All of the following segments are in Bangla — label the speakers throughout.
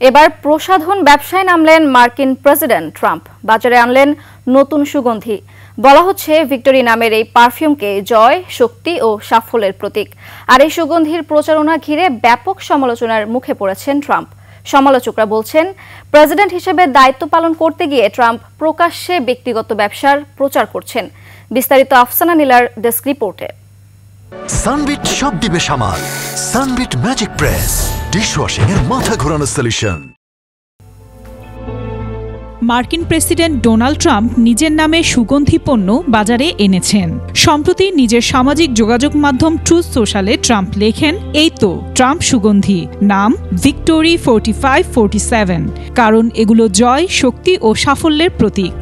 Speaker 1: এবার প্রসাধন ব্যবসায় নামলেন মার্কিন প্রেসিডেন্ট ট্রাম্প। বাজারে আনলেন নতুন সুগন্ধি। বলা হচ্ছে ভিক্টোরি নামের এই পারফিউমকে জয়, শক্তি ও সাফল্যের প্রতীক। আর এই সুগন্ধির প্রচারণা ঘিরে ব্যাপক সমালোচনার মুখে পড়েছেন ট্রাম্প। সমালোচকরা বলছেন, প্রেসিডেন্ট হিসেবে দায়িত্ব পালন করতে গিয়ে ট্রাম্প প্রকাশ্যে ব্যক্তিগত ব্যবসার প্রচার করছেন। বিস্তারিত আফসানা নীলার ডেস্ক রিপোর্টে।
Speaker 2: সানবিট সব দিবে সামাল। সানবিট ম্যাজিক প্রেস ডিশওয়াশিং এর মাথা ঘোরানো সলিউশন।
Speaker 3: মার্কিন প্রেসিডেন্ট ডোনাল্ড ট্রাম্প নিজের নামে সুগন্ধি পণ্য বাজারে এনেছেন। সম্প্রতি নিজের সামাজিক যোগাযোগ মাধ্যম ট্রুথ সোশ্যালে ট্রাম্প লেখেন, এই তো ট্রাম্প সুগন্ধি, নাম ভিক্টোরি 4547, কারণ এগুলো জয়, শক্তি ও সাফল্যের প্রতীক।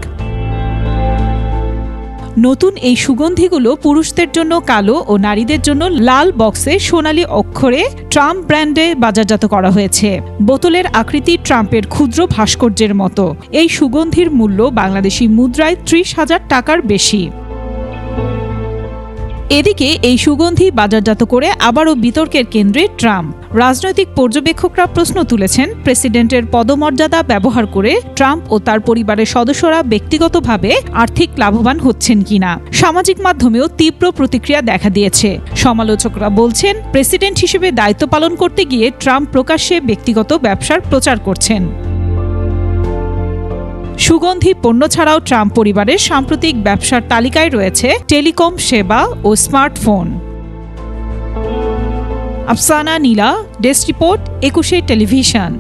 Speaker 3: নতুন এই সুগন্ধিগুলো পুরুষদের জন্য কালো ও নারীদের জন্য লাল বক্সে সোনালী অক্ষরে ট্রাম্প ব্র্যান্ডে বাজারজাত করা হয়েছে। বোতলের আকৃতি ট্রাম্পের ক্ষুদ্র ভাস্কর্যের মতো। এই সুগন্ধির মূল্য বাংলাদেশি মুদ্রায় 30,000 টাকার বেশি। এদিকে এই সুগন্ধি বাজারজাত করে আবারও বিতর্কের কেন্দ্রে ট্রাম্প। রাজনৈতিক পর্যবেক্ষকরা প্রশ্ন তুলেছেন, প্রেসিডেন্টের পদমর্যাদা ব্যবহার করে ট্রাম্প ও তার পরিবারের সদস্যরা ব্যক্তিগতভাবে আর্থিক লাভবান হচ্ছেন কিনা। সামাজিক মাধ্যমেও তীব্র প্রতিক্রিয়া দেখা দিয়েছে। সমালোচকরা বলছেন, প্রেসিডেন্ট হিসেবে দায়িত্ব পালন করতে গিয়ে ট্রাম্প প্রকাশ্যে ব্যক্তিগত ব্যবসার প্রচার করছেন। সুগন্ধি পণ্য ছাড়াও ট্রাম্প পরিবারের সাম্প্রতিক ব্যবসার তালিকায় রয়েছে টেলিকম সেবা ও স্মার্টফোন। আফসানা নীলা, ডেস্ক রিপোর্ট, 21 টেলিভিশন।